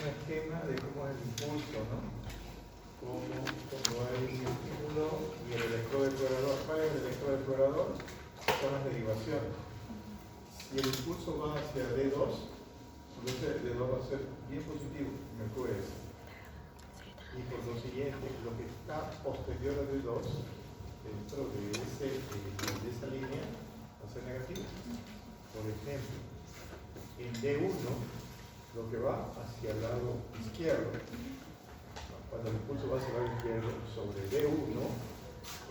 esquema de cómo es el impulso, ¿no? Como hay un estímulo y el electrodeplorador. ¿Cuál es el electrodeplorador? Son las derivaciones. Si el impulso va hacia D2, entonces D2 va a ser bien positivo, me acuerdo. Y por lo siguiente, lo que está posterior a D2, dentro de esa línea, va a ser negativo. Por ejemplo, en D1, lo que va hacia el lado izquierdo, cuando el impulso va hacia el lado izquierdo sobre D1,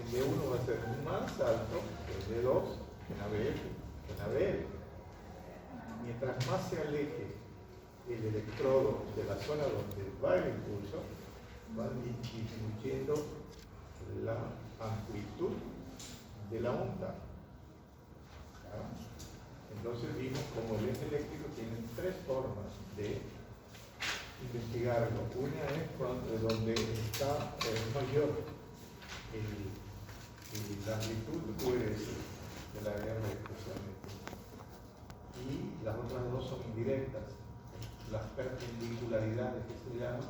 en D1 va a ser más alto que en D2, que en ABL, que en ABL. Mientras más se aleje el electrodo de la zona donde va el impulso, va disminuyendo la amplitud de la onda. ¿Ah? Entonces vimos como el eje eléctrico tiene tres formas de investigarlo. Una es donde está mayor la amplitud QRS de la área de expresión. Y las otras dos son indirectas. Las perpendicularidades que se llaman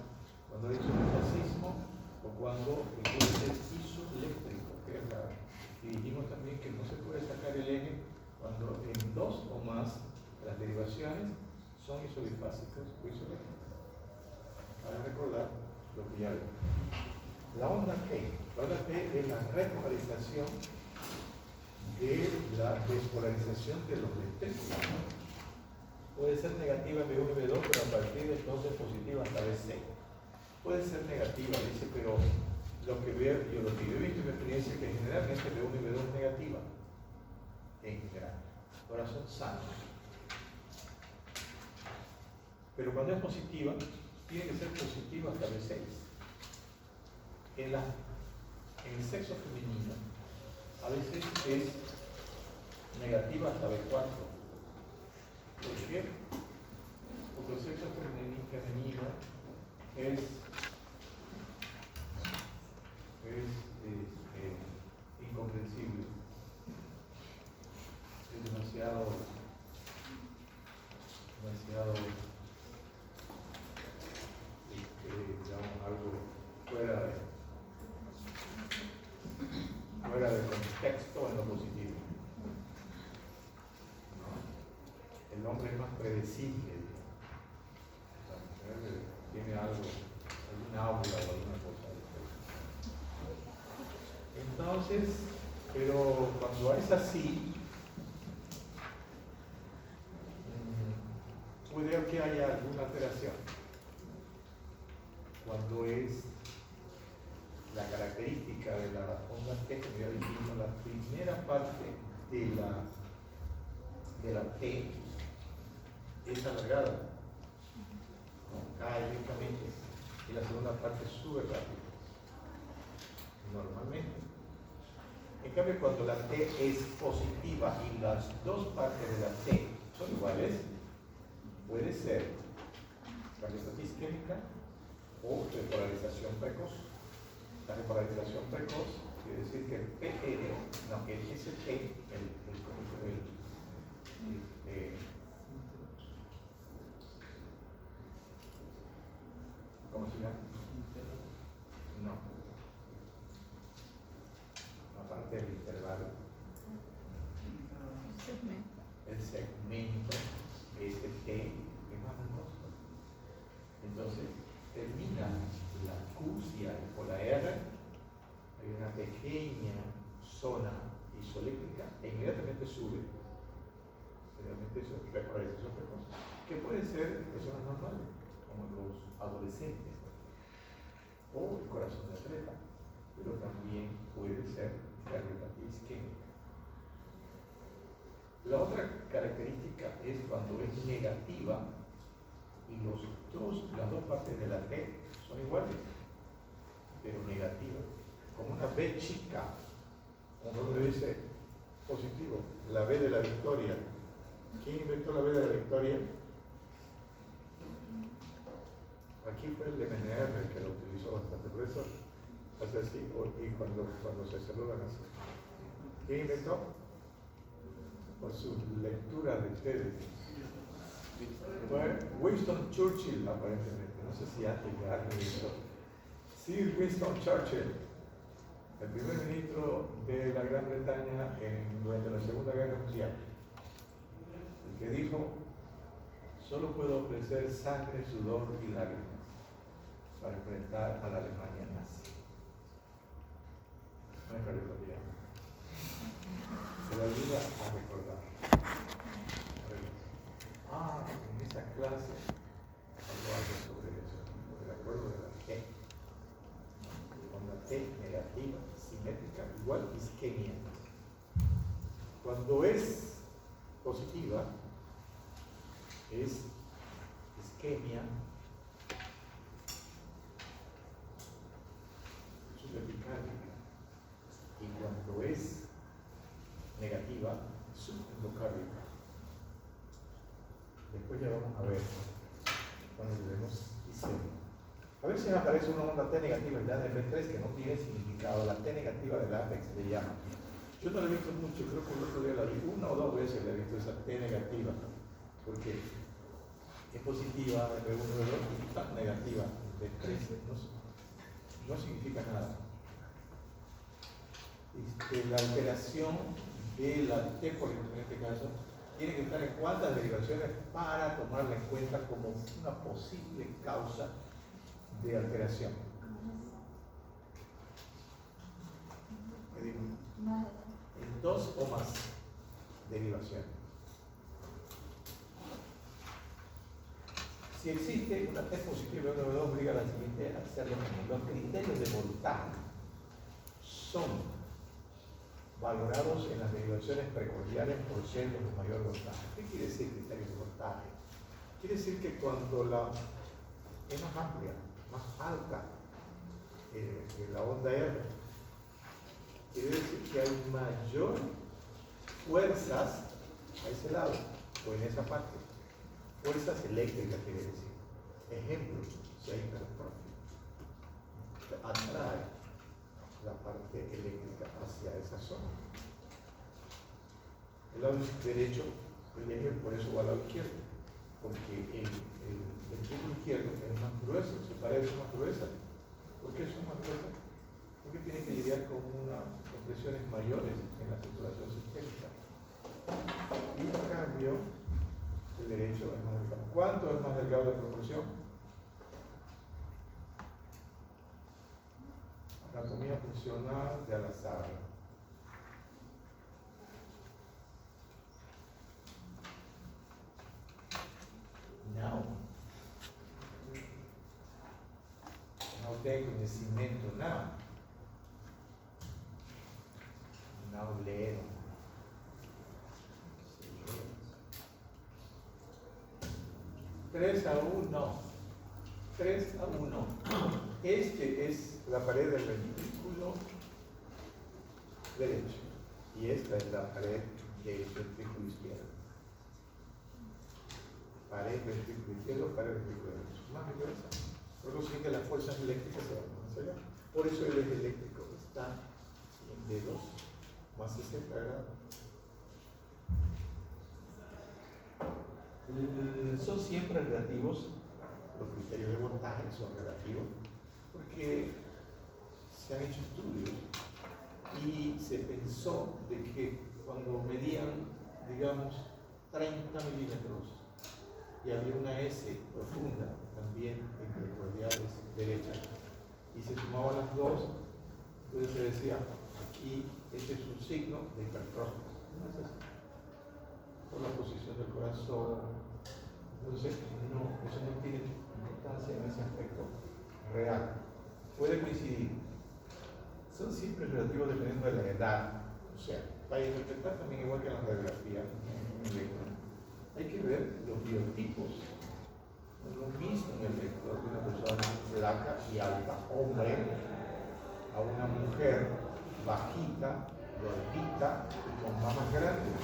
cuando hay isomorfismo o cuando el QRS es isoeléctrico, que es y dijimos también que no se puede sacar el eje cuando en dos o más las derivaciones son isodifásicas o isoeléctricas. Para recordar lo que ya vimos. La onda P. La onda P es la repolarización de la despolarización de los electrones. Puede ser negativa en B1 y B2, pero a partir de entonces positiva hasta BC. Puede ser negativa, dice, pero lo que yo he visto en mi experiencia es que generalmente B1 y B2 es negativa. En general. Ahora son sanos. Pero cuando es positiva, tiene que ser positiva hasta B6. En el sexo femenino, a veces es negativa hasta B4. ¿Por qué? Porque el sexo femenino es incomprensible. Es demasiado digamos, algo fuera de contexto en lo positivo. ¿No? El hombre es más predecible. La mujer tiene algún aura o alguna cosa. Entonces, pero cuando es así, puede que haya alguna alteración. Cuando es la característica de la onda T, como ya dijimos, la primera parte de la T es alargada, ¿no? Cae lentamente, y la segunda parte sube rápido, normalmente. En cambio, cuando la T es positiva y las dos partes de la T son iguales, puede ser característica isquémica o repolarización precoz. La repolarización precoz quiere decir que el PR, no, el ST, ¿cómo se llama? No. Aparte del intervalo. El segmento ST es más angosto. Entonces, termina la Q por la R, hay una pequeña zona isoeléctrica e inmediatamente sube. Realmente eso es repolarización precoz, que puede ser en personas normales, como los adolescentes, o el corazón de atleta, pero también puede ser cardiopatía isquémica. La otra característica es cuando es negativa y las dos partes de la T son iguales, pero negativa, como una B chica, como uno dice positivo, la B de la victoria. ¿Quién inventó la B de la victoria? Aquí fue el MNR que lo utilizó bastante, por eso hace así, y cuando se saludan así. ¿Quién inventó? Por su lectura de ustedes. Fue Winston Churchill, aparentemente. sé si antes de alguien hizo. Sir Winston Churchill, el primer ministro de la Gran Bretaña durante la Segunda Guerra Mundial, el que dijo: solo puedo ofrecer sangre, sudor y lágrimas para enfrentar a la Alemania nazi. No es realidad. Se lo ayuda a recordar. En esa clase habló algo sobre eso, sobre el acuerdo de la G. Con la T negativa, simétrica, igual isquemia. Cuando es positiva, es isquemia supraepicárdica, y cuando es negativa, subendocárdica. Después ya vamos a ver cuando vemos isquemia. A veces aparece una onda T negativa en la ADP3 que no tiene significado. La T negativa del Apex le llama. Yo no la he visto mucho, creo que el otro día la vi una o dos veces, la he visto esa T negativa, porque es positiva de uno de los y tan negativa de 3 no significa nada. La alteración de la T, por ejemplo, en este caso, tiene que estar en cuántas derivaciones para tomarla en cuenta como una posible causa de alteración. En 2 o más derivaciones. Si existe una T positiva y una W obliga a la siguiente a hacer lo mismo. Los criterios de voltaje son valorados en las derivaciones precordiales por ser los de mayor voltaje. ¿Qué quiere decir criterios de voltaje? Quiere decir que cuando la es más amplia, más alta que la onda R, quiere decir que hay mayor fuerzas a ese lado o en esa parte. Fuerzas eléctricas, quiere decir. Ejemplo, si hay hipertrofia, atrae la parte eléctrica hacia esa zona. El lado derecho, por eso va al lado izquierdo, porque el ventrículo izquierdo es más grueso, se parece más gruesa. ¿Por qué son más gruesas? Porque tienen que lidiar con unas compresiones mayores en la circulación sistémica. Y en cambio, el derecho es más delgado. ¿Cuánto es más delgado de proporción? Anatomía funcional de Al-Azhar. No tengo conocimiento, no leo. 3-1. 3-1. Este es la pared del ventrículo derecho y esta es la pared del ventrículo izquierdo. Pared ventrículo izquierdo, pared ventrículo derecho. Más gruesa. Por lo que las fuerzas eléctricas se van más allá. Por eso el eje eléctrico está de 2 más 60 grados. Son siempre relativos, los criterios de voltaje son relativos, porque se han hecho estudios y se pensó de que cuando medían, digamos, 30 milímetros y había una S profunda también entre cordiales derechas y se sumaban las dos, entonces se decía, aquí este es un signo de hipertrofia. ¿No es eso? Por la posición del corazón. Entonces, eso no tiene importancia en ese aspecto real. Puede coincidir. Son siempre relativos dependiendo de la edad. O sea, para interpretar también igual que en la radiografía, hay que ver los biotipos. No es lo mismo en el lector de una persona flaca y alta, hombre, a una mujer bajita, gordita y con mamas grandes.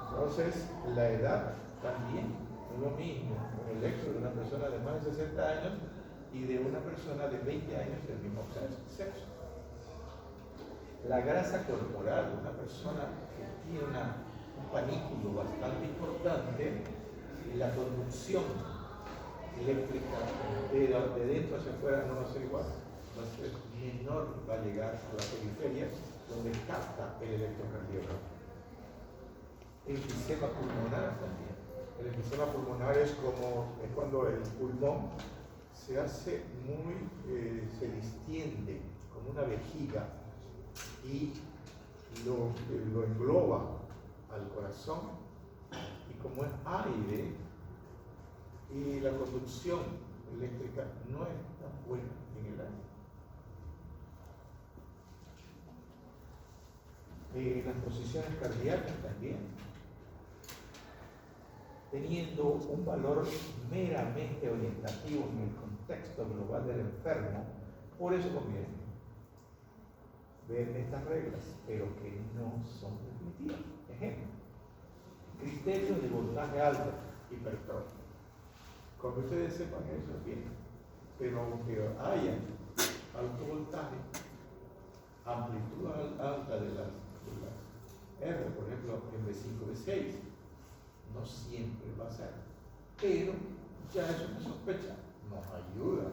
Entonces, la edad también no es lo mismo un electro de una persona de más de 60 años y de una persona de 20 años del mismo sexo. La grasa corporal de una persona que tiene un panículo bastante importante, la conducción eléctrica de dentro hacia afuera no va a ser igual, va a ser menor, va a llegar a la periferia donde capta el electrocardiograma. El enfisema pulmonar también. El enfisema pulmonar es cuando el pulmón se hace se distiende como una vejiga y lo engloba al corazón, y como es aire y la conducción eléctrica no es tan buena en el aire. Las posiciones cardíacas también, teniendo un valor meramente orientativo en el contexto global del enfermo, por eso conviene ver estas reglas, pero que no son definitivas. Ejemplo, criterios de voltaje alto, hipertrófico. Cuando ustedes sepan eso, bien, pero aunque haya alto voltaje, amplitud alta de las R, por ejemplo, en B5, B6, no siempre va a ser, pero ya es una sospecha, nos ayuda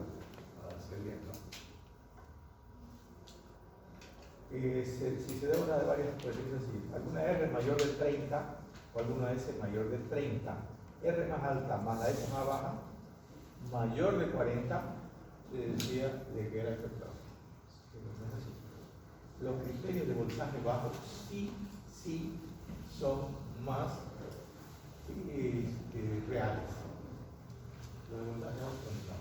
a hacer bien, ¿no? Si se da una de varias expresiones así, alguna R mayor de 30 o alguna S mayor de 30, R más alta más la S más baja, mayor de 40, se decía de que era hipertrófico. Los criterios de voltaje bajo sí son más reales. Los de voltaje alto no.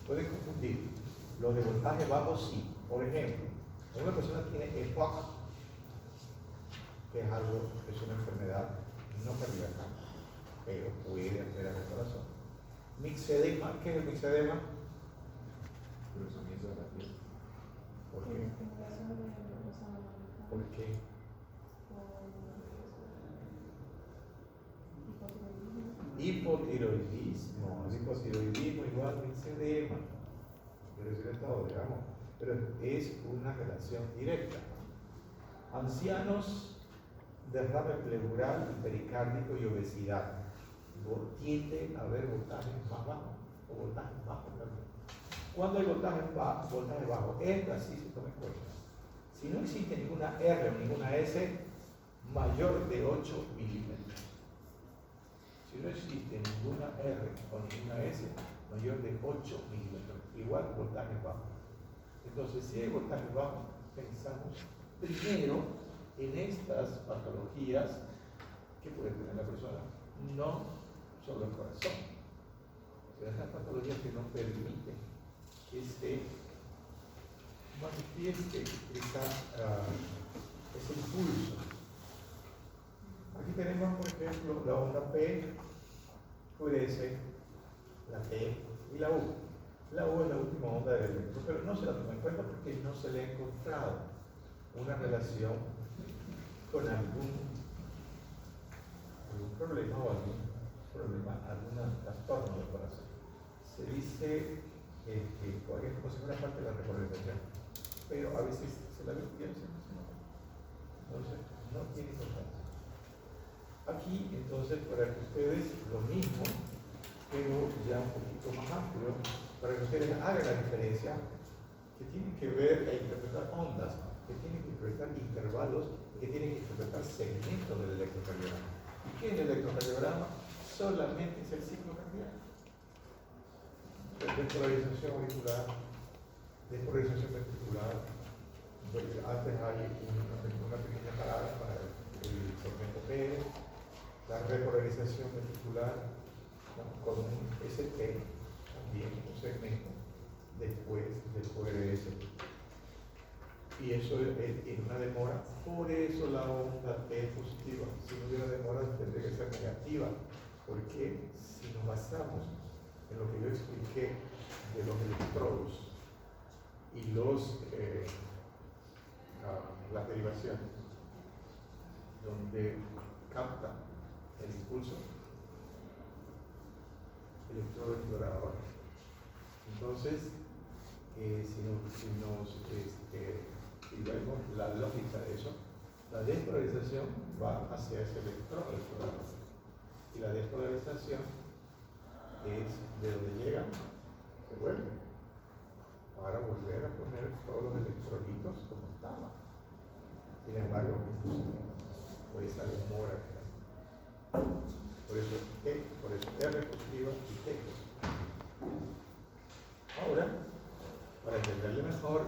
Pueden confundir. Los de voltaje bajo sí. Por ejemplo, una persona tiene EPOC, que es una enfermedad no cardíaca, pero puede alterar el corazón. Mixedema, ¿qué es el mixedema? Cruzamiento de la piel. ¿Por qué? ¿Por qué? Hipotiroidismo. El hipotiroidismo igual mixedema. Pero es una relación directa. Ancianos, derrame pleural, pericárdico y obesidad. Tiende a haber voltajes más bajos o voltajes bajos también. Cuando hay voltaje bajo, esta sí se toma en cuenta. Si no existe ninguna R o ninguna S mayor de 8 milímetros. Si no existe ninguna R o ninguna S mayor de 8 milímetros, igual voltaje bajo. Entonces, si hay voltaje bajo, pensamos primero en estas patologías que puede tener la persona, no solo el corazón, sino estas patologías que no permiten que se manifieste ese impulso. Aquí tenemos, por ejemplo, la onda P, QRS, la T y la U. La U es la última onda del electro, pero no se la toma en cuenta porque no se le ha encontrado una relación con algún problema o algún trastorno del corazón. Se dice que es como si fuera parte de la repolarización, pero a veces se la ve y a veces no se nota. Entonces, no tiene importancia. Aquí, entonces, para que ustedes lo mismo, pero ya un poquito más amplio, para que ustedes hagan la diferencia, que tienen que ver e interpretar ondas, que tienen que interpretar intervalos, que tienen que interpretar segmentos del electrocardiograma. ¿Y qué es el electrocardiograma? Solamente es el ciclo cardíaco. Despolarización auricular, despolarización ventricular. Antes hay una pequeña parada para el segmento P, la repolarización ventricular, ¿no? Con un ST, también un segmento después del QRS. Y eso es una demora, por eso la onda es positiva. Si no hubiera demora, tendría que ser negativa, porque si nos basamos en lo que yo expliqué de los electrodos y las derivaciones, donde capta el impulso, electrodo explorador. Entonces, si vemos la lógica de eso, La despolarización va hacia ese electrón explorador. Y la despolarización es de donde llega, se vuelve, para volver a poner todos los electrolitos como estaban. Sin embargo, por esa demora que hay. Por eso R positiva y T positiva. Ahora, para entenderlo mejor,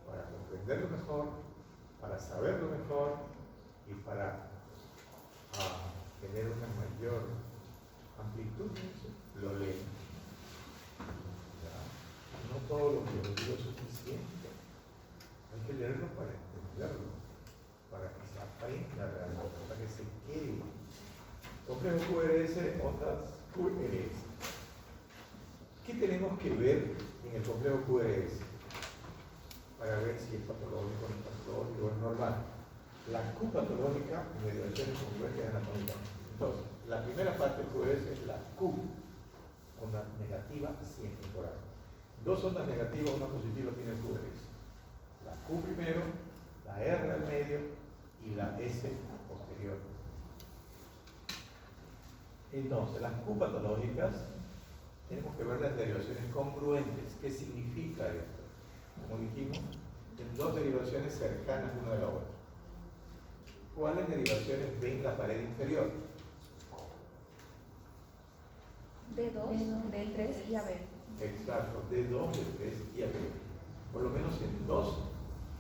para comprenderlo mejor, para saberlo mejor y para tener una mayor amplitud, lo leen. No todo lo que yo digo es suficiente. Hay que leerlo para entenderlo, para que se aprenda realmente, para que se quede. Complejo QRS, ondas QRS. ¿Qué tenemos que ver en el complejo QRS? Para ver si es patológico, no es patológico, es normal. La Q patológica, mediaciones congruentes anatómicamente. Entonces, la primera parte del QRS es la Q, onda negativa siempre por ahí. Dos ondas negativas, una positiva tiene el QRS. La Q primero, la R al medio y la S posterior. Entonces, las Q patológicas, tenemos que ver las derivaciones congruentes. ¿Qué significa esto? Como dijimos, en dos derivaciones cercanas una de la otra. ¿Cuáles derivaciones ven la pared inferior? D2, D3 y AB. Exacto, D2, D3 y AB. Por lo menos en dos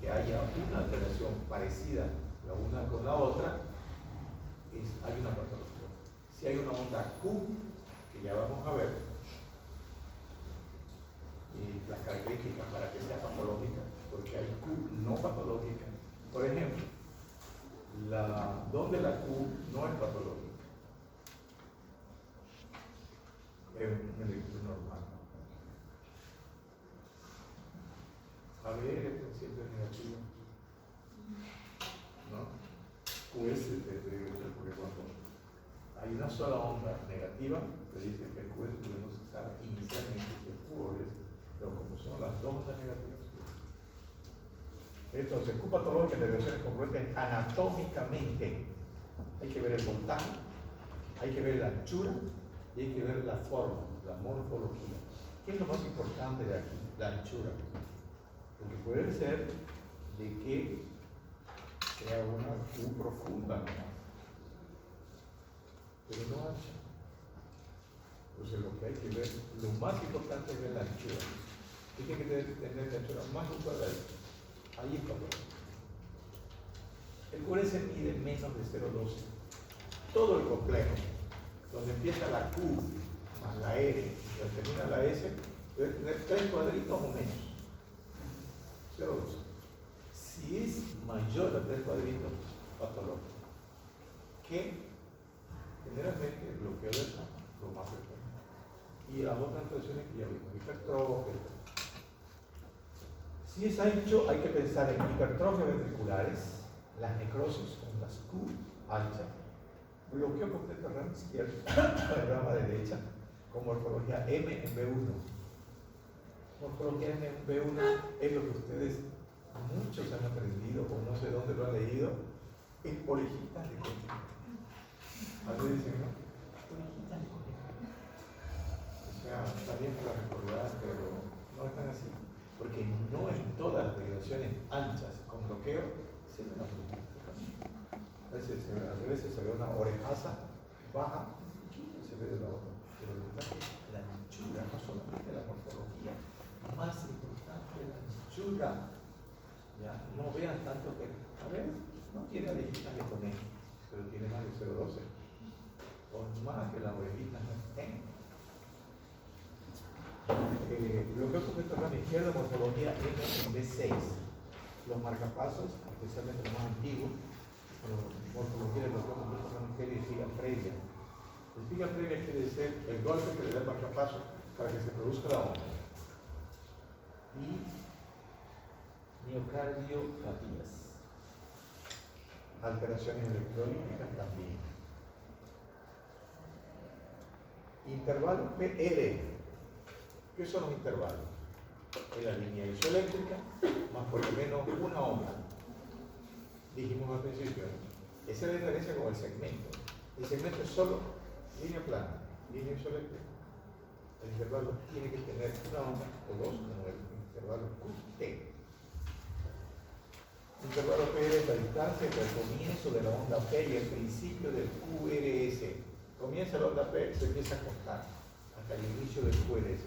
que haya una alteración parecida la una con la otra, hay una patología. Si hay una onda Q, que ya vamos a ver, y las características para que sea patológica, porque hay Q no patológica. Por ejemplo, donde la Q no es patológica, es un electrón normal. A ver, el siempre negativo, ¿no? QS porque cuando hay una sola onda negativa, te dice que el QS podemos usar inicialmente el QS, pero como son las dos ondas negativas. Entonces, Q patológica de derivaciones congruentes anatómicamente. Hay que ver el voltaje, hay que ver la anchura y hay que ver la forma, la morfología. ¿Qué es lo más importante de aquí? La anchura. Porque puede ser de que sea una Q profunda, pero no ancha. Entonces lo que hay que ver, lo más importante es ver la anchura. Tiene que tener la anchura más un cuadradito. Ahí está todo. El QRS mide menos de 0,12. Todo el complejo, donde empieza la Q más la R y termina la S, debe tener 3 cuadritos o menos. 0,12. Si es mayor a 3 cuadritos, patológico. Que generalmente el bloqueo del lo más frecuente. Y las otras alteraciones que ya vimos, hipertrofia. Si es ancho, hay que pensar en hipertrofias ventriculares, las necrosis con las Q anchas, bloqueo completo rama izquierda, rama derecha, con morfología M en B1. Morfología M en B1 es lo que ustedes muchos han aprendido, o no sé dónde lo han leído, en orejitas de conejo. Así dicen, ¿no? Orejitas de conejo. O sea, está bien para recordar, pero no es tan así. Porque no en todas las derivaciones anchas con bloqueo se ven las orejitas. A veces se ve una orejaza baja y se ve de la otra. Pero la anchura, no solamente la morfología, más importante la anchura. Ya, no vean tanto que, a ver, no tiene orejitas de conejo, pero tiene más de 0,12. Por más que las orejitas no estén. Bloqueo completo rama izquierda, morfología M en B6. Los marcapasos, especialmente los más antiguos, morfología de bloqueo completo rama izquierda y espiga previa. La espiga previa quiere decir el golpe que le da el marcapaso para que se produzca la onda. Y miocardiopatías. Alteraciones electrolíticas también. Intervalo PR. ¿Qué son los intervalos? Es la línea isoeléctrica más por lo menos una onda. dijimos al principio, ¿no? Esa es la diferencia con el segmento. El segmento es solo línea plana, línea isoeléctrica. El intervalo tiene que tener una onda o dos como el intervalo QT. El intervalo P es la distancia entre el comienzo de la onda P y el principio del QRS. Comienza la onda P, se empieza a contar hasta el inicio del QRS.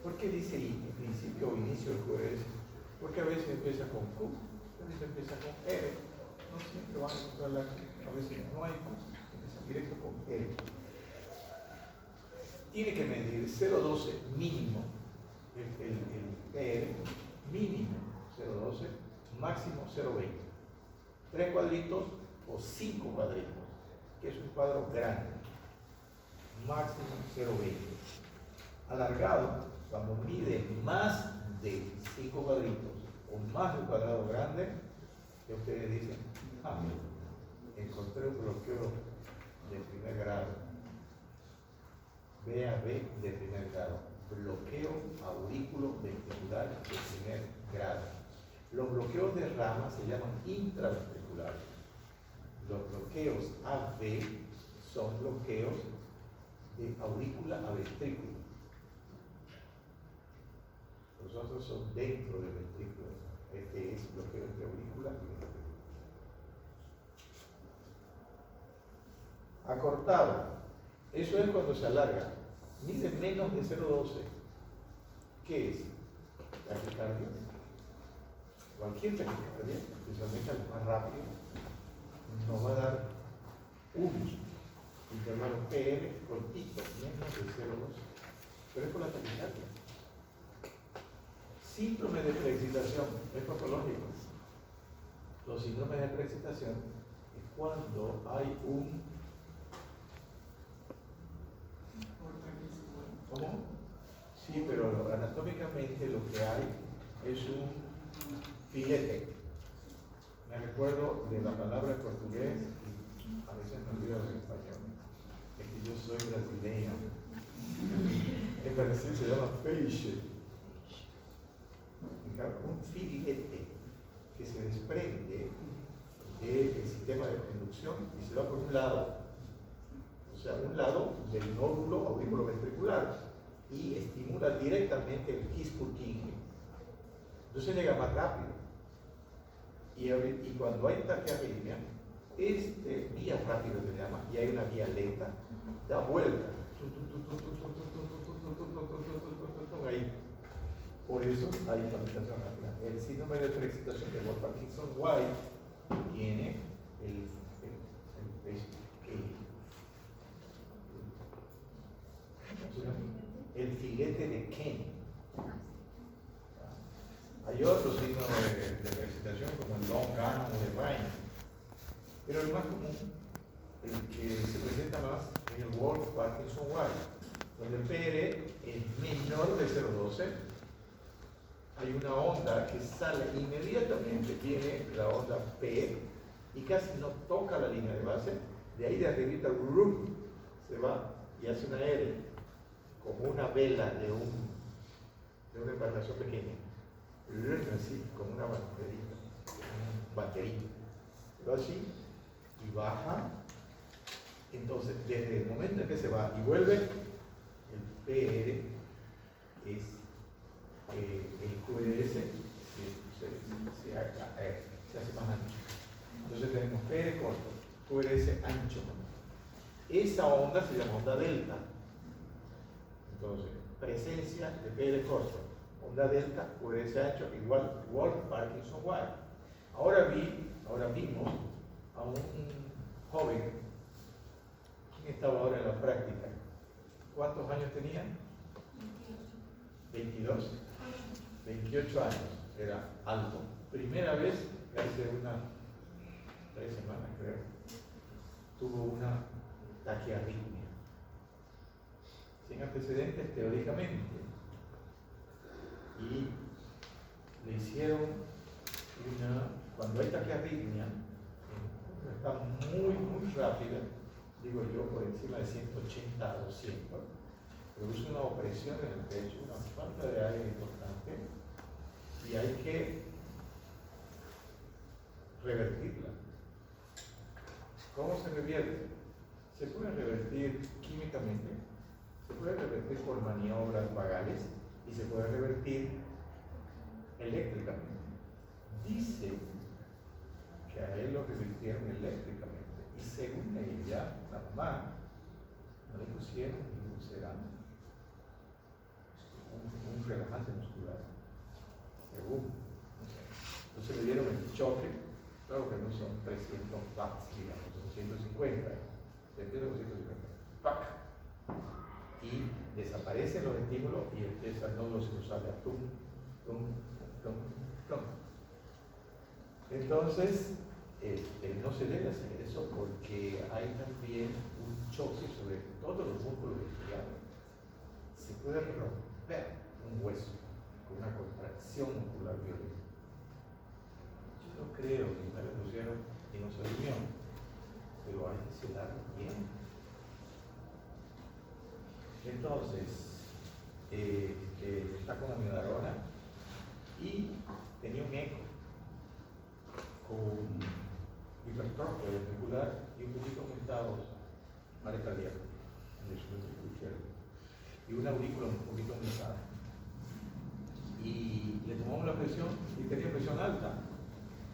¿Por qué dice principio o inicio del QRS? Porque a veces empieza con Q, a veces empieza con R. No siempre van a encontrar la Q, a veces no hay Q, empieza directo con R. Tiene que medir 0,12 mínimo, el PR mínimo 0,12, máximo 0,20. 3 cuadritos o 5 cuadritos, que es un cuadro grande, máximo 0,20. Alargado, cuando mide más de 5 cuadritos o más de un cuadrado grande, que ustedes dicen, encontré un bloqueo de primer grado. BAB de primer grado, bloqueo aurículo ventricular de primer grado. Los bloqueos de rama se llaman intraventriculares. Los bloqueos AB son bloqueos de aurícula a ventrículo. Los otros son dentro del ventrículo. Este es bloqueo entre aurícula y ventrículo. Acortado. Eso es cuando se alarga. Mide menos de 0,12. ¿Qué es? Taquicardia. Cualquier taquicardia, especialmente al más rápido, nos va a dar un intervalo PR cortito, menos de 0,12. Pero es por la taquicardia. Síndrome de preexcitación es patológico. Los síndromes de preexcitación es cuando hay un... ¿Cómo? Sí, pero anatómicamente lo que hay es un filete. Me recuerdo de la palabra en portugués y a veces me olvido en español. Es que yo soy brasileño. En Brasil se llama peixe. Un filete que se desprende del sistema de conducción y se va por un lado, o sea, un lado del nódulo aurículo-ventricular y estimula directamente el His-Purkinje. Entonces llega más rápido. Y cuando hay taquiarritmia, vía rápido se llama, y hay una vía lenta, da vuelta. Ahí. Por eso hay palpitación rápida. El síndrome de preexcitación de Wolff-Parkinson-White tiene el filete de Kenny. Hay otros signos de preexcitación como el long arm o el Ryan, pero el más común, el que se presenta más, es el Wolff-Parkinson-White, donde el PR es menor de 0,12. Hay una onda que sale inmediatamente, viene la onda P y casi no toca la línea de base, de ahí de arribita se va y hace una R, como una vela de una embarcación pequeña, así, como una baterita, pero así, y baja. Entonces, desde el momento en que se va y vuelve, el PR es el QRS se hace más ancho. Entonces tenemos PR corto, QRS ancho. Esa onda se llama onda delta. Entonces, presencia de PR corto, onda delta, QRS ancho, igual Wolff-Parkinson-White. Ahora vimos a un joven, ¿quién estaba ahora en la práctica? ¿Cuántos años tenía? 22. 28 años, era alto. Primera vez, hace unas 3 semanas creo, tuvo una taquiarritmia. Sin antecedentes teóricamente. Y le hicieron cuando hay taquiarritmia, está muy rápida, digo yo, por encima de 180 a 200, produce una opresión en el pecho, una falta de aire importante, y hay que revertirla. ¿Cómo se revierte? Se puede revertir químicamente, se puede revertir por maniobras vagales y se puede revertir eléctricamente. Dice que a él lo revirtieron eléctricamente y según ella, la mamá, no le pusieron ningún sedante, un relajante muscular, según. Entonces le dieron el choque, claro que no son 300 watts, digamos, son 150, 150, ¡pac! Y desaparecen los estímulos y empiezan no los sinusales, tum, tum, tum, tum. Entonces, no se debe hacer eso porque hay también un choque sobre todos los músculos isquiotibiales. Se puede romper un hueso con una contracción muscular violenta. Yo no creo que me lo pusieron y no se durmió, pero hay que sedarlo bien. Entonces, está con amiodarona y tenía un eco con hipertrofia ventricular y un poquito aumentados área cardíaca en el ventrículo izquierdo y una aurícula un poquito aumentada. Y le tomamos la presión y tenía presión alta.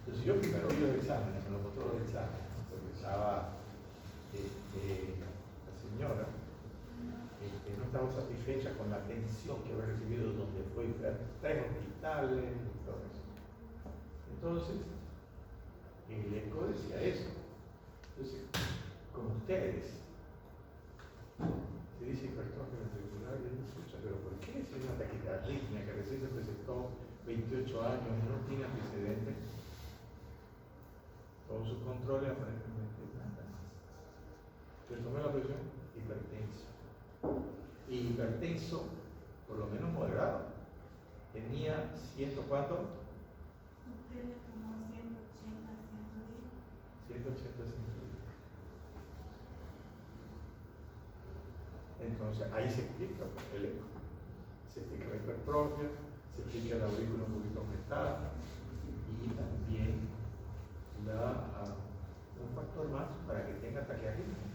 Entonces yo primero vi los exámenes, me lo mostró los exámenes, porque estaba la señora no estaba satisfecha con la atención que había recibido donde fue a 3 hospitales y todo eso. Entonces, el eco decía eso. Entonces, con ustedes, se dice hipertrofia ventricular y no escucha, pero ¿por qué? Si es una taquicardia que recién se presentó 28 años y no tiene antecedentes, todos sus controles aparentemente nada. Le tomé la presión, hipertenso. Y hipertenso, por lo menos moderado, tenía 100 cuánto? 180, 110. Entonces ahí se explica el eco. Se explica la hipertrofia, se explica la aurícula un poquito aumentada y también un factor más para que tenga taquiarritmia.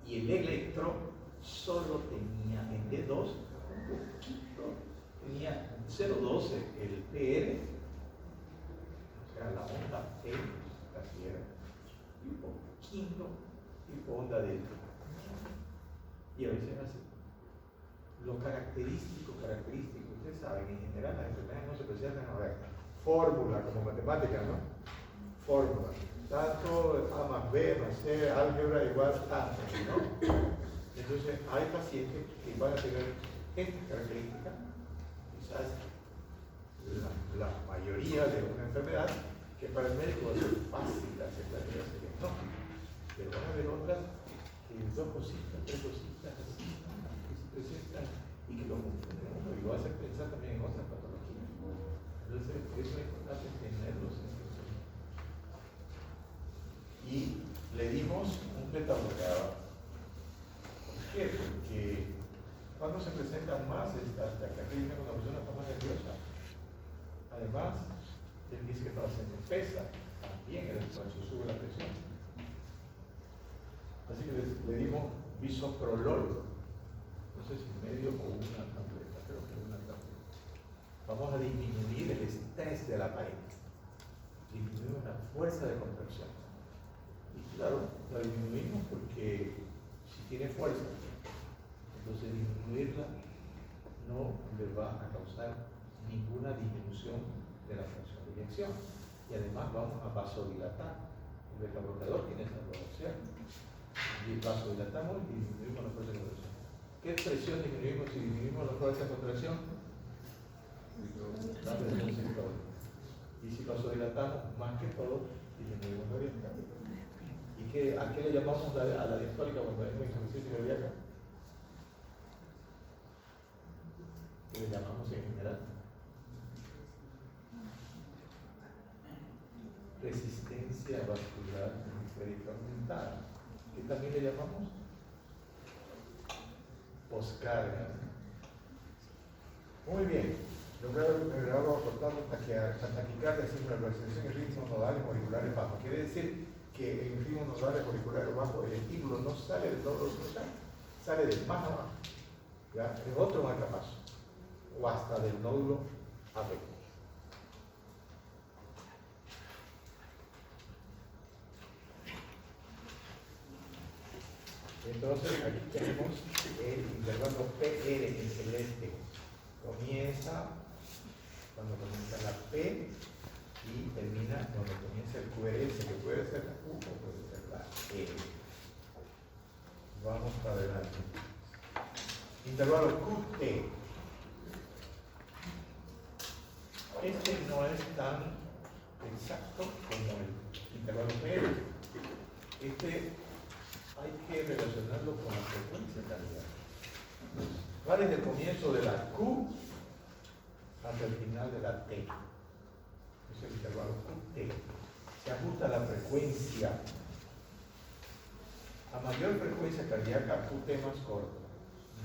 Y el electro solo tenía en D2 un poquito, tenía 0,12 el PR, o sea, la onda P, la Tierra, y un poquito tipo onda delta. Y a veces así. Lo característico, ustedes saben, en general las enfermedades no se presentan, a ver, fórmula como matemática, ¿no? Fórmula. Tanto A más B más C, álgebra igual tanto, ¿no? Entonces, hay pacientes que van a tener esta característica, quizás la mayoría de una enfermedad, que para el médico va a ser fácil aceptar ese diagnóstico. Pero van a haber otras que 2 cositas, 3 cositas, así, que se presentan y que lo confunden uno y lo hacen pensar también en otras patologías. Entonces, eso es importante tenerlos en cuenta. Y le dimos un beta-bloqueador. ¿Por qué? Porque cuando se presentan más estas taquicardias cuando la persona está más nerviosa, además, él dice que está haciendo pesa, también cuando sube la presión. Así que le dimos bisoprolol, no sé si medio o una tableta, creo que una tableta. Vamos a disminuir el estrés de la pared, disminuir la fuerza de contracción. Y claro, la disminuimos porque si tiene fuerza, entonces disminuirla no le va a causar ninguna disminución de la función de inyección. Y además vamos a vasodilatar. El beta-bloqueador tiene esa proporción. Y vasodilatamos y disminuimos la fuerza de contracción. ¿Qué presión disminuimos si disminuimos la fuerza de contracción? La presión sistólica. Y si vasodilatamos, más que todo, disminuimos la diastólica. ¿Y a qué le llamamos a la diastólica cuando hay una insuficiencia cardíaca? ¿Qué le llamamos en general? Resistencia vascular periférica aumentada. ¿Qué también le llamamos? Poscarga. Muy bien. Lograr el grado cortado taquicardia sin representación en ritmos nodales auriculares bajos. Quiere decir que en ritmos nodales auriculares bajos el estímulo no sale del nódulo escrotal, sale del más abajo, ¿ya? En otro marcapaso, o hasta del nódulo afectivo. Entonces aquí tenemos el intervalo PR en celeste. Comienza cuando comienza la P y termina cuando comienza el QRS, que puede ser la Q o puede ser la E. Vamos para adelante. Intervalo QT. Este no es tan exacto como el intervalo PR. Este hay que relacionarlo con la frecuencia cardíaca. Va desde el comienzo de la Q hasta el final de la T. Es el intervalo QT. Se ajusta a la frecuencia. A mayor frecuencia cardíaca, QT más corto.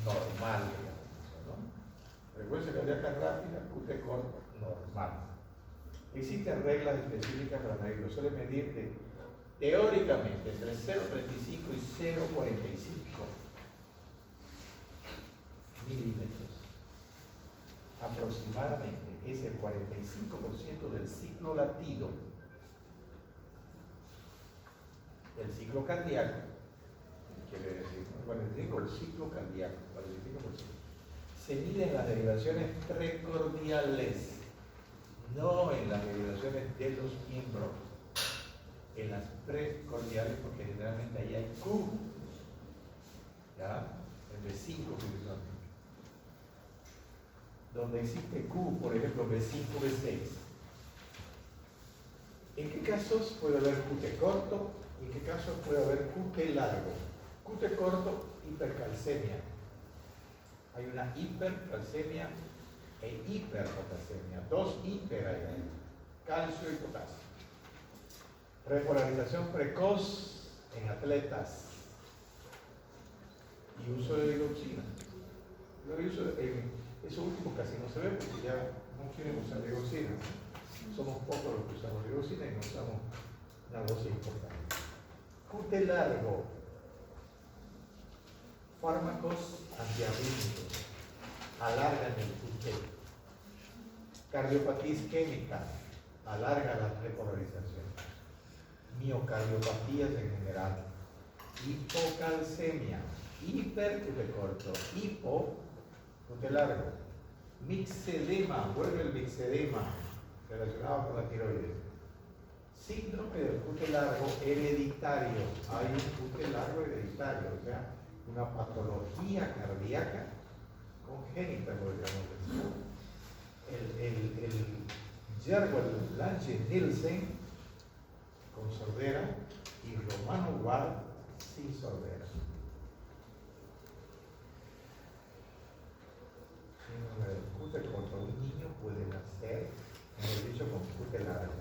Normal, digamos, ¿no? Frecuencia cardíaca rápida, QT corto, normal. Existen reglas específicas para medirlo. Suele medir teóricamente entre 0,35 y 0,45 milímetros. Aproximadamente es el 45% del ciclo latido del ciclo cardíaco. Quiere decir, bueno, digo el ciclo cardíaco, 45%. Se mide en las derivaciones precordiales, no en las derivaciones de los miembros. En las precordiales, porque generalmente ahí hay Q, ¿ya? Entre 5 principalmente. Donde existe Q, por ejemplo, B5, B6. ¿En qué casos puede haber QT corto? ¿Y en qué casos puede haber QT largo? QT corto, hipercalcemia. Hay una hipercalcemia e hiperpotasemia. Dos hiper hay ahí. Calcio y potasio. Repolarización precoz en atletas y uso de digoxina. Eso último casi no se ve porque ya no quieren usar digoxina. Somos pocos los que usamos digoxina y no usamos una dosis importante. QT largo. Fármacos antiarrítmicos alargan el QT. Cardiopatía isquémica alarga la repolarización. Miocardiopatías en general, hipocalcemia, hiper-QT corto, hipo-QT largo, mixedema, vuelve el mixedema relacionado con la tiroides, síndrome del QT largo hereditario, hay un QT largo hereditario, o sea, una patología cardíaca congénita, podríamos decir. El Jerwell Lange Nielsen con sordera y Romano Ward sin sordera. El QT corto, un niño puede nacer, hemos dicho, con QT largo.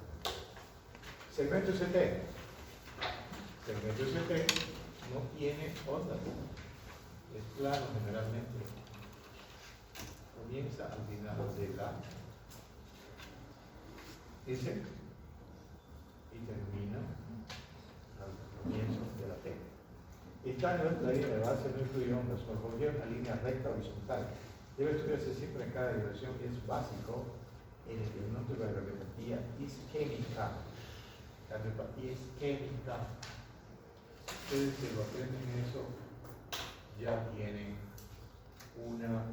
Segmento ST. Segmento ST no tiene ondas, es plano generalmente. Comienza al final de la S y termina al comienzo de la T. Esta la línea de base no incluye ondas, morfología una línea recta horizontal. Debe estudiarse siempre en cada dirección y es básico en el diagnóstico de la cardiopatía isquémica. Cardiopatía isquémica. Ustedes se lo aprenden eso, ya tienen una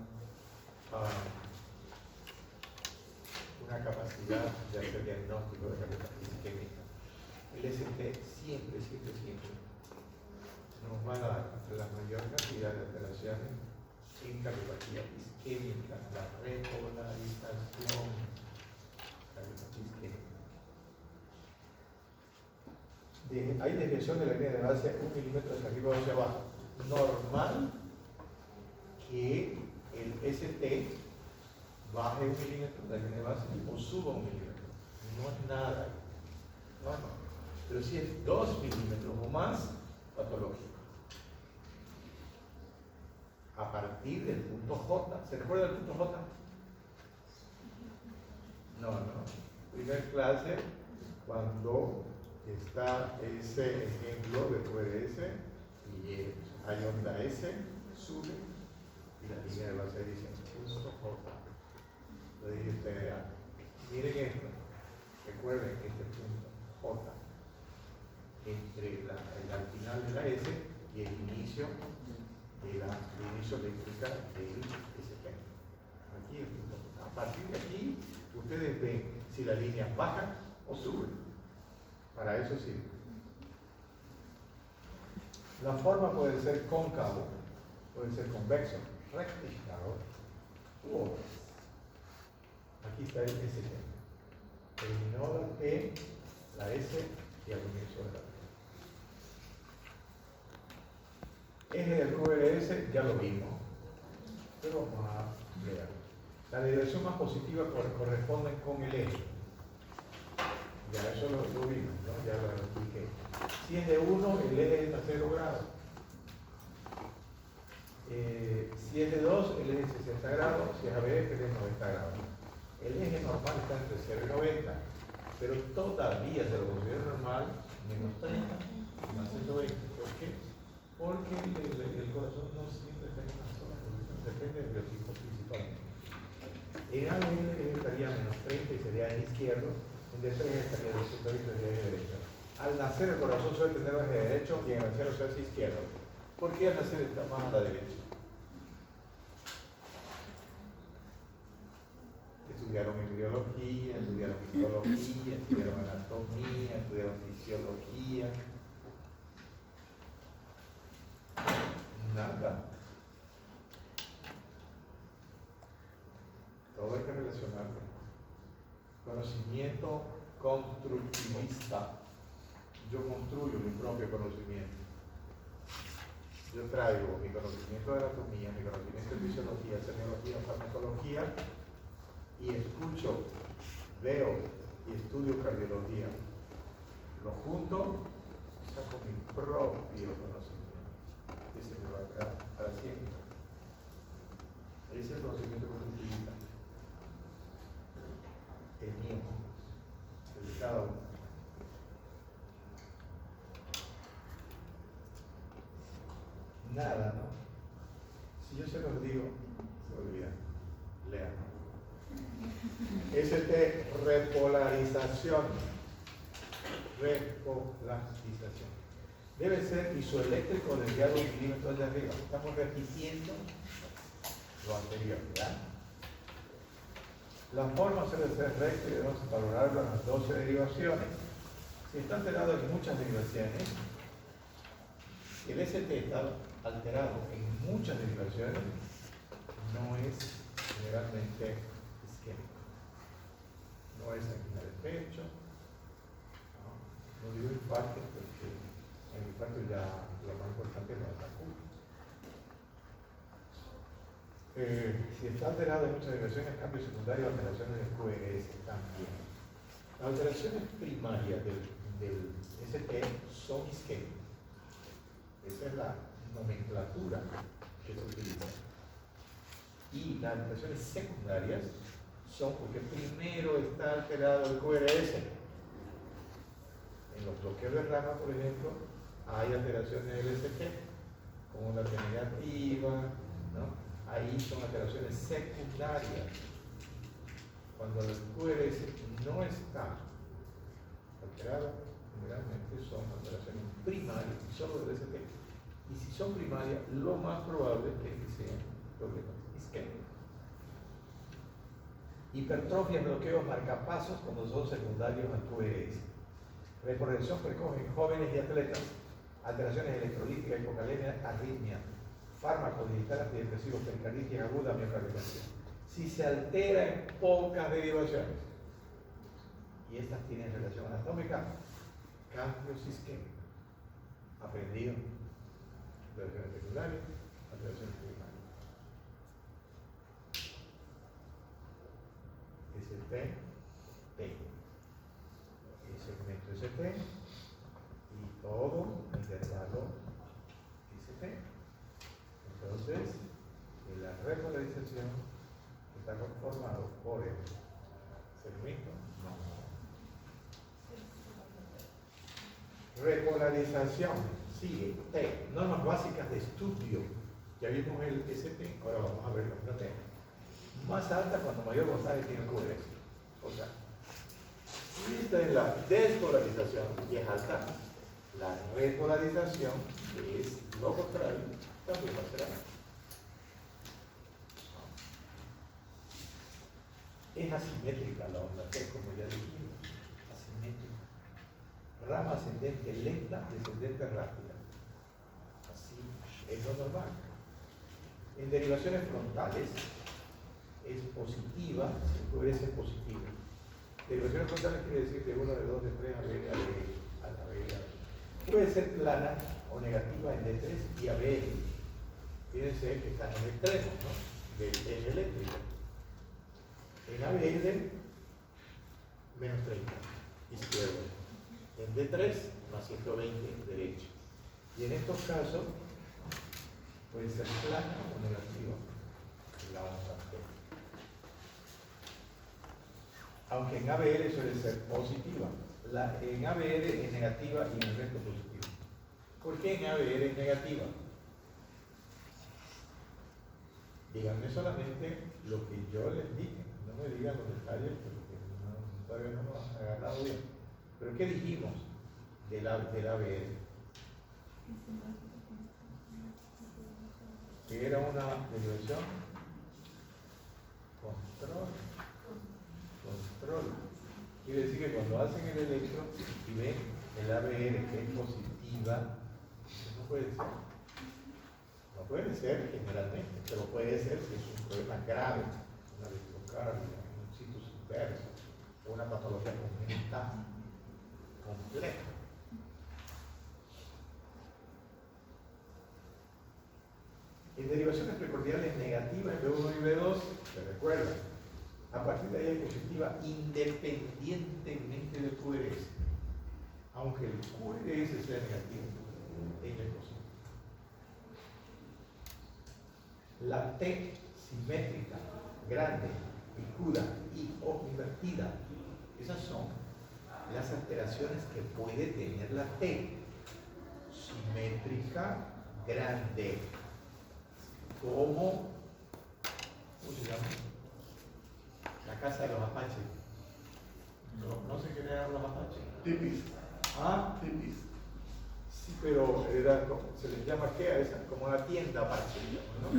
capacidad de hacer diagnóstico de cardiopatía isquémica. El ST siempre nos va a dar la mayor cantidad de alteraciones en cardiopatía isquémica, la repolarización, cardiopatía isquémica. Hay desviación de la línea de base 1 milímetro hacia arriba o hacia abajo. Normal que el ST baje 1 milímetro de la línea de base o suba 1 milímetro. No es nada. No. Pero si es 2 milímetros o más, patológico. A partir del punto J. ¿Se recuerda el punto J? No. Primer clase, cuando está ese ejemplo de QRS y hay onda S, sube y la línea de base dice punto J. Lo dije ustedes, miren esto, recuerden este punto J entre el final de la S y el inicio de la inicio eléctrica del SP. Aquí el punto J. A partir de aquí, ustedes ven si la línea baja o sube. Para eso sirve. La forma puede ser cóncavo, puede ser convexo, rectificador u obras. Aquí está el ST. Terminó la P, la S y al comienzo de la P. Eje del QRS ya lo vimos, pero vamos a ver. La dirección más positiva corresponde con el eje. Ya eso lo vimos, ¿no? Ya lo expliqué. Si es de 1, el eje es a 0 grados. Si es de 2, el eje es 60 grados. Si es ABF, el eje es 90 grados. El eje normal está entre 0 y 90, pero todavía se lo considera normal, menos 30, más 120. ¿Por qué? Porque el corazón no siempre está en una sola posición, depende del biotipo principalmente. En ABF estaría menos 30 y sería en izquierdo, en D3 estaría de 120 y sería en derecho. Al nacer el corazón suele tener eje derecho y en el anciano se hace izquierdo. ¿Por qué al nacer está más a la derecha? Estudiaron embriología, estudiaron histología, estudiaron anatomía, estudiaron fisiología. Nada. Todo hay que relacionarlo. Conocimiento constructivista. Yo construyo mi propio conocimiento. Yo traigo mi conocimiento de anatomía, mi conocimiento de fisiología, semiología, farmacología, y escucho, veo y estudio cardiología. Lo junto, saco mi propio conocimiento. Ese me va a quedar para siempre. Ese es el conocimiento constructivista. El mío, el de cada uno. Nada, ¿no? Si yo se los digo, se olvidan. Lean. Repolarización. Repolarización. Debe ser isoeléctrico desviado un milímetro de arriba. Estamos repitiendo lo anterior, ¿verdad? La forma debe ser recta y debemos valorarlo en las 12 derivaciones. Si está alterado en muchas derivaciones, el ST está alterado en muchas derivaciones, no es generalmente isquémico. No es angina de pecho, no digo infarto, porque en el infarto ya lo más importante no es la cura. Si está alterado en muchas derivaciones, cambios secundarios, alteraciones del QRS también. Las alteraciones primarias del ST son isquémicas. Esa es la nomenclatura que se utiliza. Y las alteraciones secundarias son porque primero está alterado el QRS. En los bloqueos de rama, por ejemplo, hay alteraciones del ST, como una negativa, ¿no? Ahí son alteraciones secundarias. Cuando el QRS no está alterado, generalmente son alteraciones primarias, solo del ST. Y si son primarias, lo más probable es que sean problemas isquémicos. Hipertrofia, bloqueos, marcapasos cuando son secundarios al QRS. Recorrección precoz en jóvenes y atletas. Alteraciones electrolíticas, hipocalemia, arritmia. Fármacos digitales antidepresivos, pericarditis aguda, miocarditis. Si se altera en pocas derivaciones, y estas tienen relación anatómica, cambios isquémicos. Aprendido. Alteraciones secundarias, alteraciones primarias. ST, P. El segmento ST y todo intervalo ST. Entonces, la repolarización está conformado por el ¿Es lo mismo? No. Repolarización. Sigue. T. Normas básicas de estudio. Ya vimos el SP, ahora vamos a ver la T. Más alta cuando mayor González tiene QRS. O sea, esta es la despolarización y es alta. La repolarización, que es lo contrario, también va a ser alta. Es asimétrica la onda T, como ya dijimos. Asimétrica. Rama ascendente lenta, descendente rápida. Así es lo normal. En derivaciones frontales es positiva, si puede ser positiva. Derivaciones frontales quiere decir de 1, de 2, de 3, a B, a la B. Puede ser plana o negativa en D3 y ABL. Fíjense que están en extremos, ¿no? Del eje eléctrico. En ABL, menos 30, izquierdo. En D3, más 120, derecho. Y en estos casos, puede ser plana o negativa la onda T. Aunque en ABL suele ser positiva. En ABL es negativa y en el resto positiva. ¿Por qué en ABL es negativa? Díganme solamente lo que yo les dije. No me digan los detalles porque todavía no nos han agarrado bien. ¿Pero qué dijimos del ABL? Que era una derivación control. Quiere decir que cuando hacen el electro y ven el ABL que es positiva, no puede ser. No puede ser generalmente, pero puede ser si es un problema grave, una electrocardia, un sitio subverso, o una patología congénita compleja. En derivaciones precordiales negativas en B1 y B2, se recuerdan, a partir de ahí es positiva independientemente del QRS. Aunque el QRS sea negativo, ella es positiva. La T simétrica, grande, picuda y o invertida, esas son las alteraciones que puede tener la T. Simétrica, grande, como, ¿cómo se llama? La casa de los apaches. No sé quién eran los apaches. Tipis. Ah, Tipis. sí, pero se les llama ¿qué a esa? Como una tienda apache, ¿no?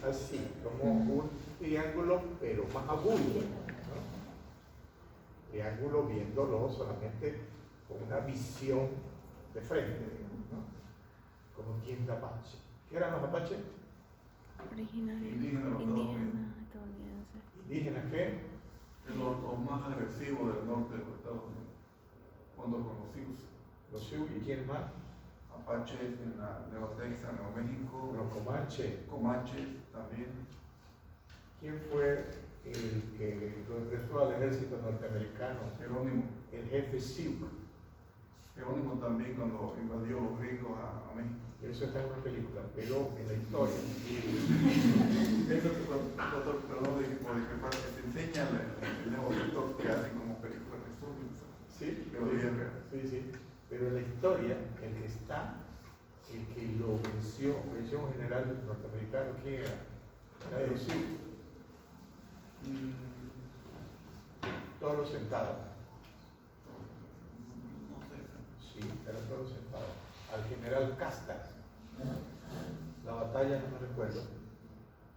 Así, como un triángulo, pero más agudo, ¿no? Triángulo viéndolo solamente con una visión de frente, ¿no? Como tienda apache. ¿Qué eran los apaches? Originarios. Indígenas, Indígenas estadounidenses. ¿Indígenas qué? Los más agresivos del norte de los Estados Unidos, cuando conocimos. Los Sioux y quién más? Apaches en la Nueva Texas, Nuevo México, Los Comanches. Comanches también. ¿Quién fue el que ingresó al ejército norteamericano? Jerónimo. El jefe Sioux. Jerónimo también cuando invadió los gringos a México. Eso está en una película, pero en la historia. Eso que perdón por discrepar, que te enseña el nuevo doctor que hacen como películas de estudios. Sí, Pero bien, sí. Pero en la historia, el que está, el que lo venció un general norteamericano, ¿quién era? Era de los Sioux. Todos sentados. No sé. Sí, eran todos sentados. Al general Castas. La batalla no me recuerdo.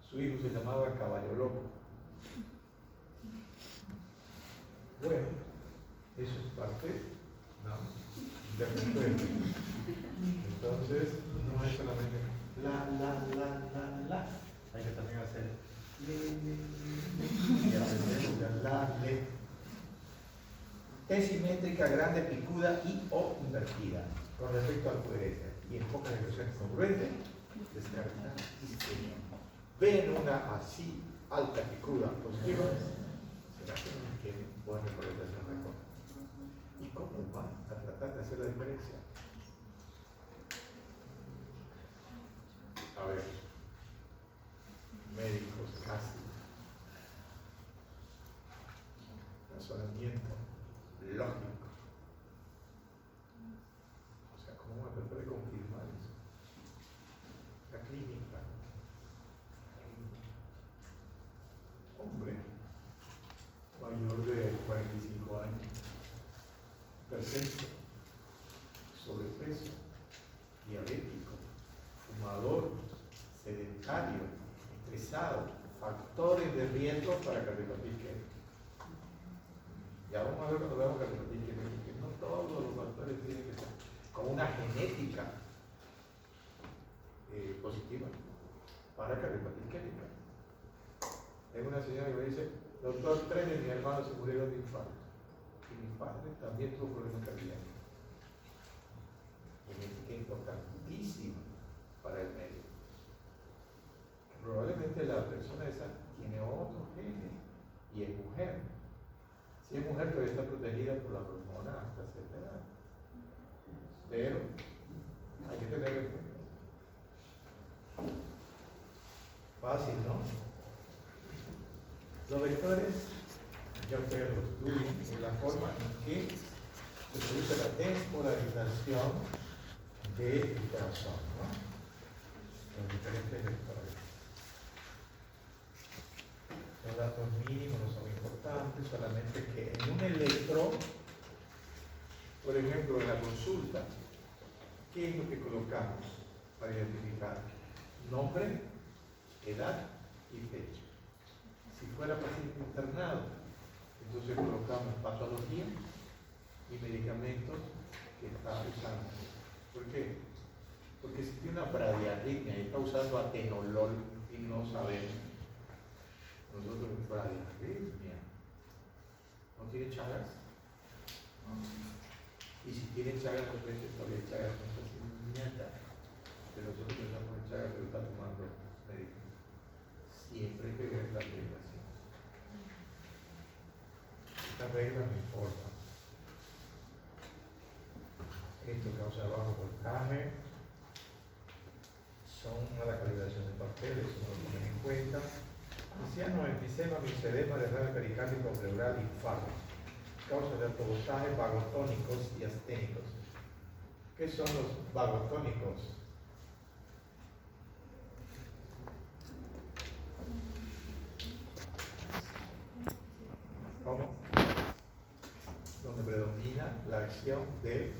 Su hijo se llamaba Caballo Loco. Bueno, eso es parte, ¿no?, del recuerdo. Entonces, no es solamente la. Hay que también hacer y aprender la. T simétrica, grande, picuda y o invertida con respecto al QRS. Y en pocas expresiones congruentes, descarta y sería. Ven una así alta picuda positiva, será que no tiene buena correlación mejor. ¿Y cómo van a tratar de hacer la diferencia? A ver, médicos casi. razonamiento lógico. O sea, ¿cómo me puede confirmar eso? La clínica. Hombre, mayor de 45 años, hipertenso, sobrepeso, diabético, fumador, sedentario, estresado, factores de riesgo para cardiopatía isquémica. Ya vamos a ver cuando veamos cardiopatía isquémica, que no todos los factores tienen que ser con una genética positiva para cardiopatía isquémica. Hay una señora que me dice, doctor, 3 de mis hermanos se murieron de infarto. Y mi padre también tuvo problemas cardíacos. Genética importantísima para el médico. Probablemente la persona esa tiene otro gene y es mujer. Si es mujer, todavía está protegida por la hormona hasta cierta edad. Pero hay que tener en cuenta. Fácil, ¿no? Los vectores, ya ustedes lo estudian, es la forma en que se produce la despolarización del corazón, ¿no? Los diferentes vectores. Los datos mínimos no son importantes, solamente que en un electro, por ejemplo, en la consulta, ¿qué es lo que colocamos para identificar? Nombre, edad y fecha. Si fuera paciente internado, entonces colocamos patología y medicamentos que está usando. ¿Por qué? Porque si tiene una bradiarritmia y está usando atenolol y no sabemos, nosotros bradiarritmia, ¿no tiene Chagas? Y si tiene Chagas, pues todavía Chagas no está haciendo nada. Pero nosotros pensamos en Chagas, pero está tomando medicamentos. Siempre hay que ver la regulación. Estas reglas me importan. Esto causa bajo voltaje. Son mala calibración de papeles, no lo tienen en cuenta. Anciano, enfisema, mixedema, derrame pericárdico, pleural, infarto. Causas de alto voltaje, vagotónicos y asténicos. ¿Qué son los vagotónicos? ¿Cómo? Donde predomina la acción del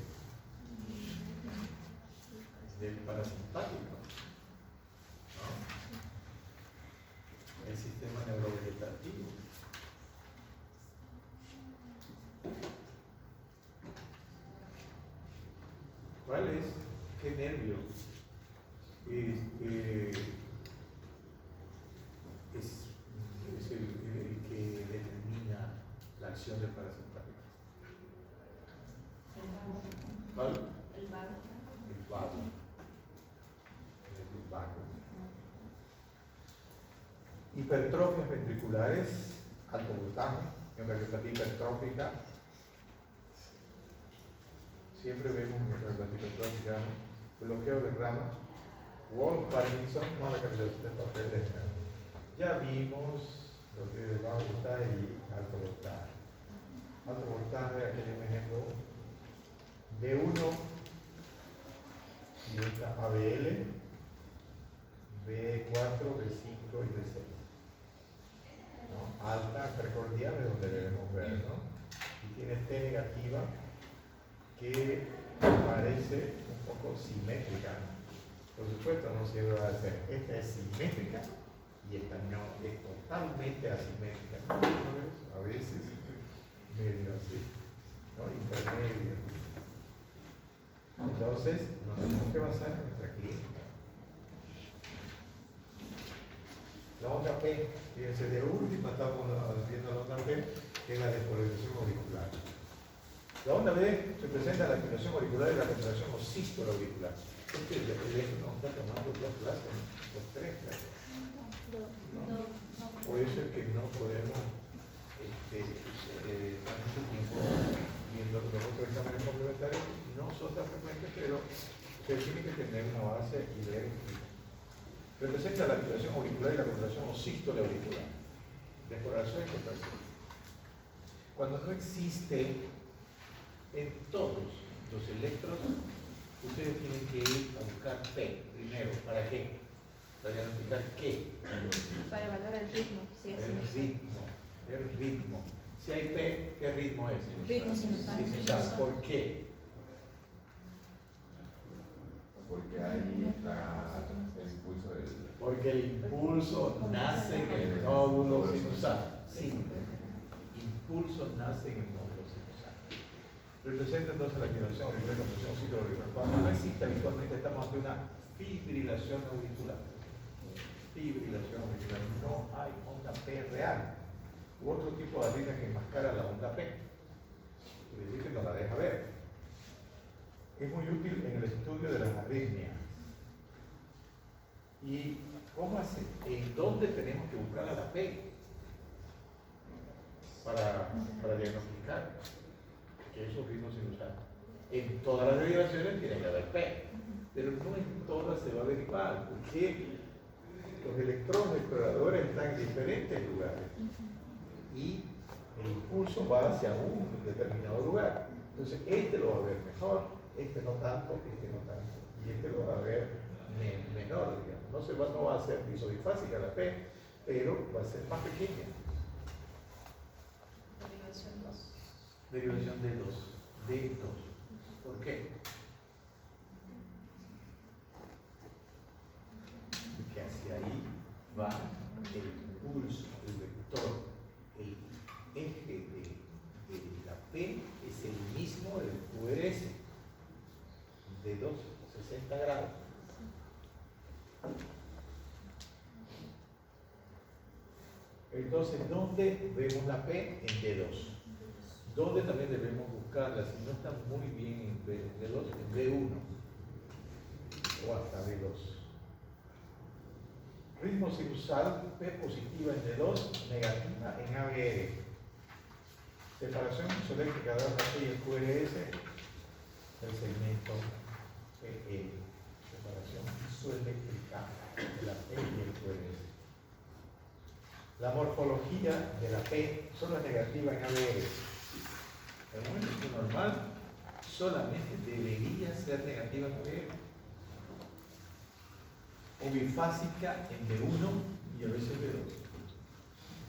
parasimpático, ¿no? El sistema neurovegetativo. ¿Cuál es? ¿Qué nervio? Es el que determina la acción del parasimpático. ¿Cuál? El vago. El vago. El vago. Hipertrofias ventriculares, alto voltaje, cardiopatía hipertrófica. Siempre vemos en cardiopatía hipertrófica bloqueo de ramas, Wolff Parkinson, mala calibración de papeles. Ya vimos lo que es bajo voltaje y alto voltaje. Alto voltaje, aquí hay un ejemplo B1 y esta ABL, B4, B5 y B6. ¿No? Alta precordial es donde debemos ver, ¿no? Y tiene T negativa que parece un poco simétrica. Por supuesto, no siempre va a ser. Esta es simétrica y esta no, es totalmente asimétrica. ¿No? A veces medio así, ¿no? Intermedio. Entonces, nos tenemos que basar en nuestra clínica. La onda P, fíjense, de última estamos viendo la onda P, que es la despolarización auricular. La onda B representa la activación auricular y la contracción o sístole auricular. Este es el no está tomando dos clases, o tres clases. ¿No? Por eso es que no podemos estar mucho tiempo viendo los otros exámenes complementarios. No son tan frecuentes, pero se tiene que tener una base y ver. Representa la activación auricular y la contracción o sístole auricular. Despolarización y contracción. Cuando no existe en todos los electrodos, ustedes tienen que ir a buscar P primero. ¿Para qué? Para diagnosticar qué. Para evaluar el ritmo. Sí, El ritmo. El ritmo. Si hay P, ¿qué ritmo es? Ritmo simultáneo. ¿Por qué? Porque ahí está el impulso del... Porque el impulso nace en el nódulo sinusal. Simple. Impulso nace en el nódulo sinusal. Representa entonces la activación del nivel de compresión ciclo. Cuando no existe habitualmente, estamos ante una fibrilación auricular. Fibrilación auricular. No hay onda P real. U otro tipo de arritmia que enmascara la onda P. Quiere decir que no la deja ver. Es muy útil en el estudio de las arritmias. ¿Y cómo hace? ¿En dónde tenemos que buscar a la P? Para diagnosticar que es un ritmo sinusal. En todas las derivaciones tiene que haber P, pero no en todas se va a ver igual, porque los electrones exploradores están en diferentes lugares y el impulso va hacia un determinado lugar. Entonces, este lo va a ver mejor, este no tanto, y este lo va a ver menor, digamos. No va a ser isodifásica la P, pero va a ser más pequeña. Derivación de 2. ¿Por qué? Porque hacia ahí va el impulso, el vector, el eje de la P es el mismo del QRS, de 2, 60 grados. Entonces, ¿dónde vemos la P? En D2. ¿Dónde también debemos buscarla? Si no está muy bien en D2, en D1 o hasta D2. Ritmo sinusal, P positiva en D2, negativa en ABR. Separación isoeléctrica de la P y el QRS, el segmento PE. Separación isoeléctrica de la P y el QRS. La morfología de la P solo es negativa en ABR. En un momento normal solamente debería ser negativa en ABR. O bifásica en D1 y a veces D2.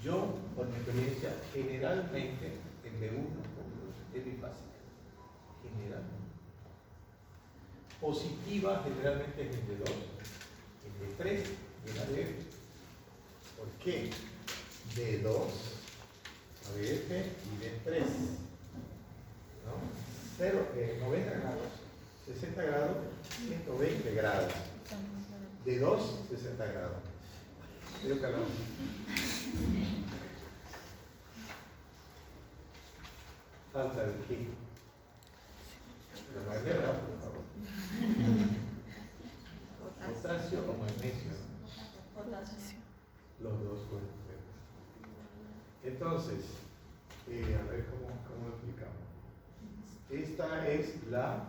Yo, por mi experiencia, generalmente en D1 es bifásica. Generalmente. Positiva generalmente es en D2, en D3 y en ABR. ¿Por qué? D2, ABF y D3, ¿no? 90 grados, 60 grados, 120 grados. D2, 60 grados. Quiero calor. Falta de qué. Por favor. Potasio o magnesio. Potasio. Los dos pueden ser. Entonces, a ver cómo lo explicamos. Esta es la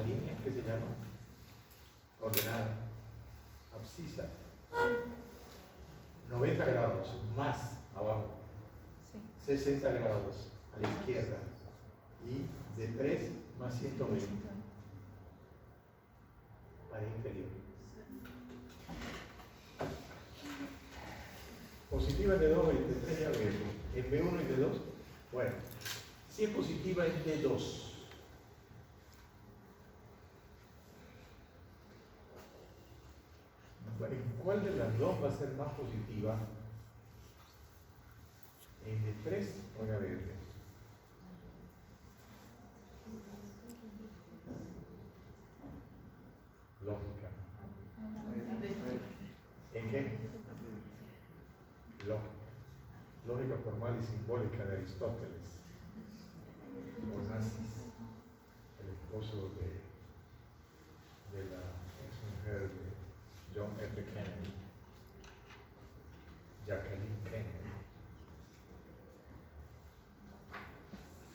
línea que se llama ordenada, abscisa. 90 grados más abajo, 60 grados a la izquierda y de 3 más 120 para inferior. Positiva en D2 y D3 ya veo. En B1 y D2, bueno, si es positiva en D2, ¿en cuál de las dos va a ser más positiva? ¿En D3 o en ABF? Lógica. ¿En qué? Lógica formal y simbólica de Aristóteles. Onassis, el esposo de la ex mujer de John F. Kennedy, Jacqueline Kennedy.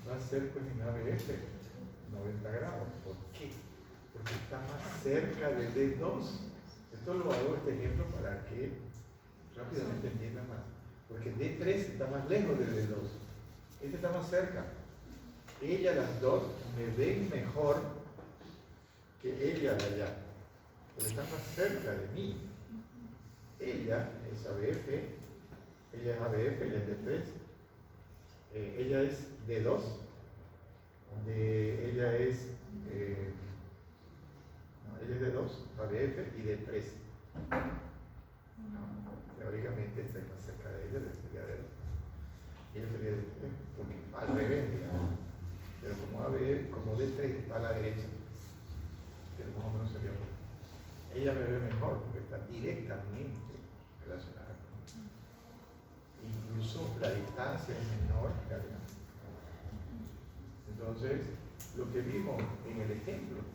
Va a ser pues en ABF 90 grados. ¿Por qué? Porque está más cerca de D2. Esto lo hago este ejemplo para que rápidamente entiendan más. Porque D3 está más lejos de D2. Este está más cerca. Ella, las dos, me ven mejor que ella de allá. Porque está más cerca de mí. Ella es ABF, ella es ABF, ella es D3. Ella es D2. Ella es D2, ABF y D3. Teóricamente estoy más cerca de ella, sería D2. Ella sería D3, porque al revés, digamos. Pero como D3 está a la derecha, pero más o menos sería. Ella me ve mejor porque está directamente relacionada conmigo. Incluso la distancia es menor que acá. Entonces, lo que vimos en el ejemplo